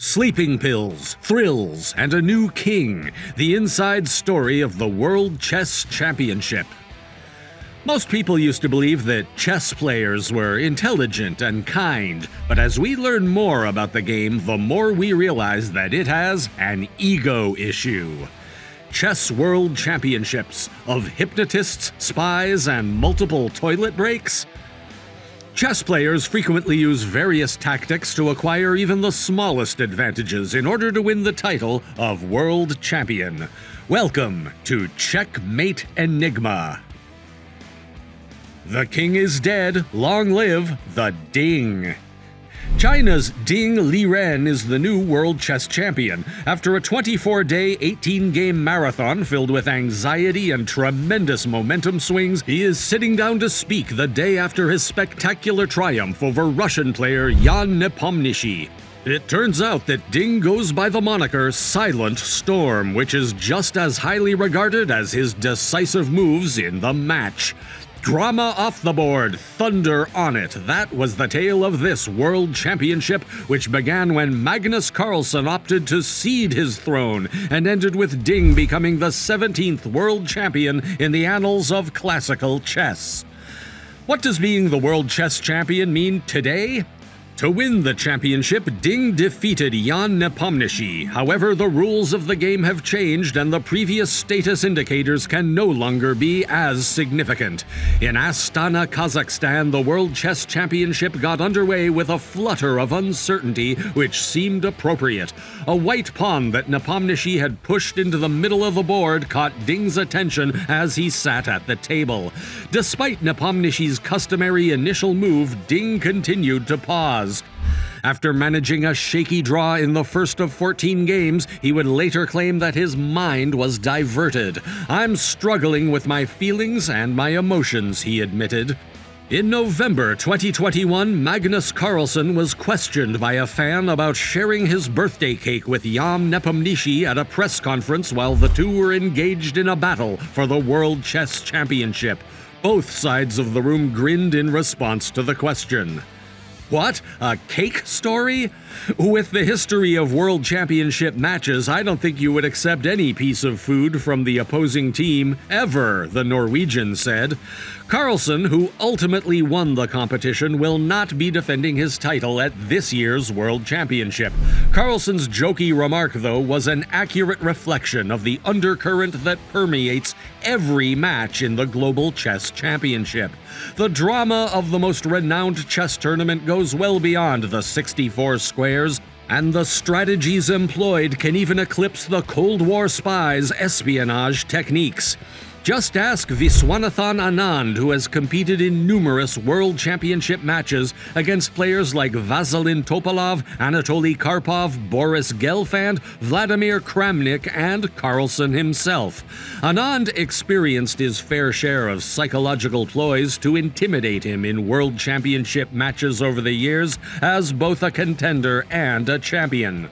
Sleeping pills, thrills, and a new king. The inside story of the World Chess Championship. Most people used to believe that chess players were intelligent and kind, but as we learn more about the game, the more we realize that it has an ego issue. Chess World Championships of hypnotists, spies, and multiple toilet breaks? Chess players frequently use various tactics to acquire even the smallest advantages in order to win the title of World Champion. Welcome to Checkmate Enigma. The king is dead, long live the Ding. China's Ding Liren is the new world chess champion. After a 24-day, 18-game marathon filled with anxiety and tremendous momentum swings, he is sitting down to speak the day after his spectacular triumph over Russian player Ian Nepomniachtchi. It turns out that Ding goes by the moniker Silent Storm, which is just as highly regarded as his decisive moves in the match. Drama off the board, thunder on it. That was the tale of this World Championship, which began when Magnus Carlsen opted to cede his throne and ended with Ding becoming the 17th World Champion in the annals of classical chess. What does being the World Chess Champion mean today? To win the championship, Ding defeated Ian Nepomniachtchi. However, the rules of the game have changed and the previous status indicators can no longer be as significant. In Astana, Kazakhstan, the World Chess Championship got underway with a flutter of uncertainty which seemed appropriate. A white pawn that Nepomniachtchi had pushed into the middle of the board caught Ding's attention as he sat at the table. Despite Nepomniachtchi's customary initial move, Ding continued to pause. After managing a shaky draw in the first of 14 games, he would later claim that his mind was diverted. "I'm struggling with my feelings and my emotions," he admitted. In November 2021, Magnus Carlsen was questioned by a fan about sharing his birthday cake with Ian Nepomniachtchi at a press conference while the two were engaged in a battle for the World Chess Championship. Both sides of the room grinned in response to the question. What? A cake story? With the history of World Championship matches, I don't think you would accept any piece of food from the opposing team, ever, the Norwegian said. Carlsen, who ultimately won the competition, will not be defending his title at this year's World Championship. Carlsen's jokey remark, though, was an accurate reflection of the undercurrent that permeates every match in the Global Chess Championship. The drama of the most renowned chess tournament goes well beyond the 64 squares, and the strategies employed can even eclipse the Cold War spies' espionage techniques. Just ask Viswanathan Anand, who has competed in numerous World Championship matches against players like Vasilin Topalov, Anatoly Karpov, Boris Gelfand, Vladimir Kramnik, and Carlsen himself. Anand experienced his fair share of psychological ploys to intimidate him in World Championship matches over the years as both a contender and a champion.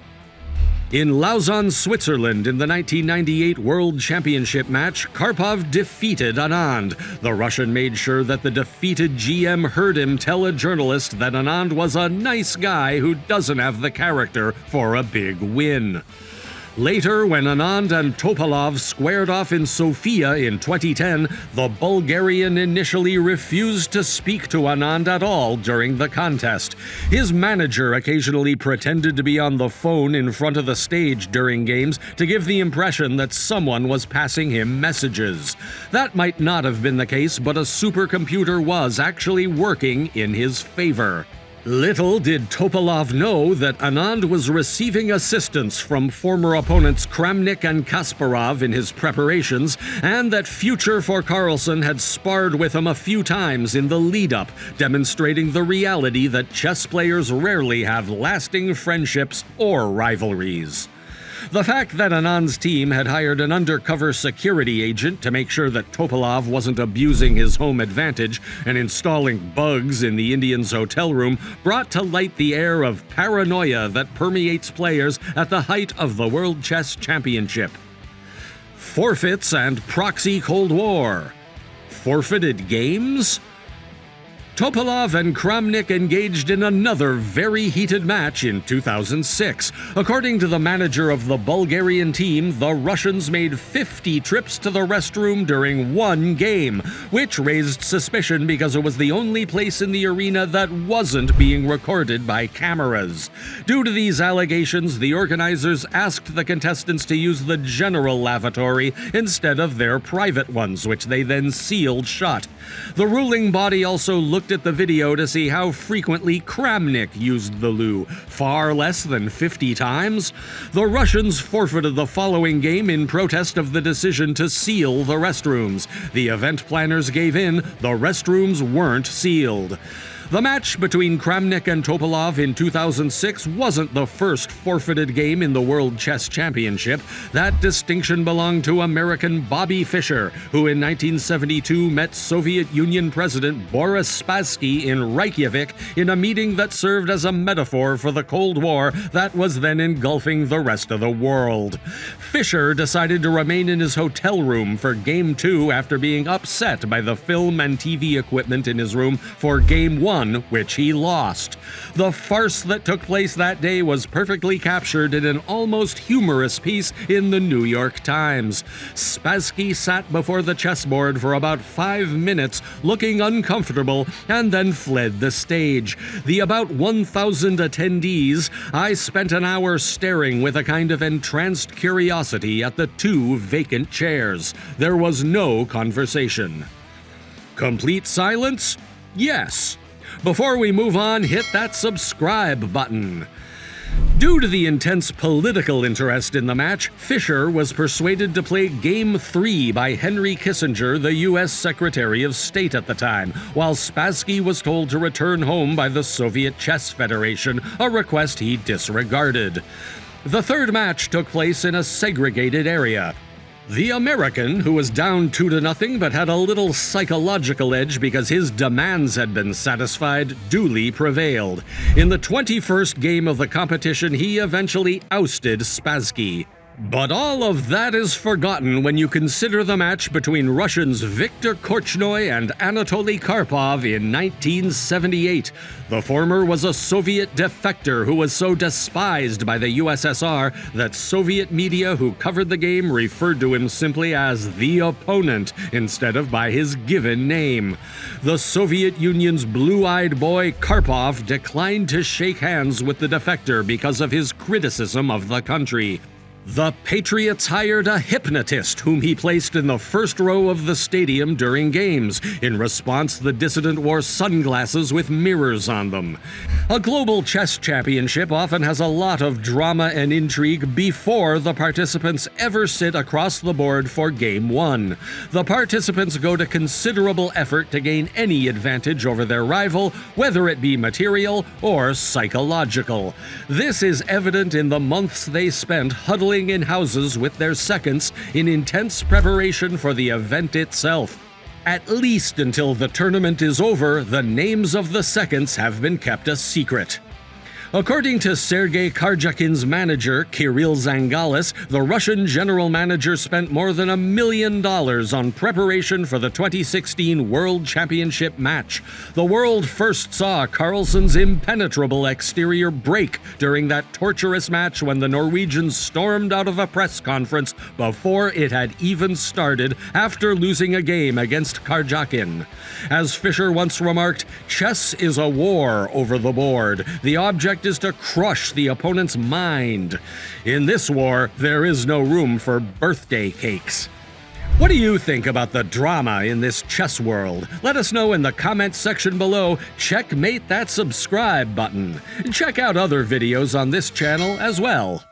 In Lausanne, Switzerland, in the 1998 World Championship match, Karpov defeated Anand. The Russian made sure that the defeated GM heard him tell a journalist that Anand was a nice guy who doesn't have the character for a big win. Later, when Anand and Topalov squared off in Sofia in 2010, the Bulgarian initially refused to speak to Anand at all during the contest. His manager occasionally pretended to be on the phone in front of the stage during games to give the impression that someone was passing him messages. That might not have been the case, but a supercomputer was actually working in his favor. Little did Topalov know that Anand was receiving assistance from former opponents Kramnik and Kasparov in his preparations, and that Future for Carlsen had sparred with him a few times in the lead-up, demonstrating the reality that chess players rarely have lasting friendships or rivalries. The fact that Anand's team had hired an undercover security agent to make sure that Topalov wasn't abusing his home advantage and installing bugs in the Indians' hotel room brought to light the air of paranoia that permeates players at the height of the World Chess Championship. Forfeits and proxy Cold War. Forfeited games? Topalov and Kramnik engaged in another very heated match in 2006. According to the manager of the Bulgarian team, the Russians made 50 trips to the restroom during one game, which raised suspicion because it was the only place in the arena that wasn't being recorded by cameras. Due to these allegations, the organizers asked the contestants to use the general lavatory instead of their private ones, which they then sealed shut. The ruling body also looked at the video to see how frequently Kramnik used the loo, far less than 50 times. The Russians forfeited the following game in protest of the decision to seal the restrooms. The event planners gave in, the restrooms weren't sealed. The match between Kramnik and Topalov in 2006 wasn't the first forfeited game in the World Chess Championship. That distinction belonged to American Bobby Fischer, who in 1972 met Soviet Union President Boris Spassky in Reykjavik in a meeting that served as a metaphor for the Cold War that was then engulfing the rest of the world. Fischer decided to remain in his hotel room for Game 2 after being upset by the film and TV equipment in his room for Game 1, which he lost. The farce that took place that day was perfectly captured in an almost humorous piece in the New York Times. Spassky sat before the chessboard for about 5 minutes, looking uncomfortable, and then fled the stage. The about 1,000 attendees, I spent an hour staring with a kind of entranced curiosity at the 2 vacant chairs. There was no conversation. Complete silence? Yes. Before we move on, hit that subscribe button. Due to the intense political interest in the match, Fischer was persuaded to play Game 3 by Henry Kissinger, the U.S. Secretary of State at the time, while Spassky was told to return home by the Soviet Chess Federation, a request he disregarded. The third match took place in a segregated area. The American, who was down 2-0 but had a little psychological edge because his demands had been satisfied, duly prevailed. In the 21st game of the competition, he eventually ousted Spassky. But all of that is forgotten when you consider the match between Russians Viktor Korchnoi and Anatoly Karpov in 1978. The former was a Soviet defector who was so despised by the USSR that Soviet media who covered the game referred to him simply as the opponent instead of by his given name. The Soviet Union's blue-eyed boy Karpov declined to shake hands with the defector because of his criticism of the country. The Patriots hired a hypnotist whom he placed in the first row of the stadium during games. In response, the dissident wore sunglasses with mirrors on them. A global chess championship often has a lot of drama and intrigue before the participants ever sit across the board for Game 1. The participants go to considerable effort to gain any advantage over their rival, whether it be material or psychological. This is evident in the months they spent huddling in houses with their seconds in intense preparation for the event itself. At least until the tournament is over, the names of the seconds have been kept a secret. According to Sergei Karjakin's manager, Kirill Zangalis, the Russian general manager spent more than $1 million on preparation for the 2016 World Championship match. The world first saw Carlsen's impenetrable exterior break during that torturous match when the Norwegians stormed out of a press conference before it had even started after losing a game against Karjakin. As Fischer once remarked, chess is a war over the board. The object is to crush the opponent's mind. In this war, there is no room for birthday cakes. What do you think about the drama in this chess world? Let us know in the comments section below. Checkmate that subscribe button. Check out other videos on this channel as well.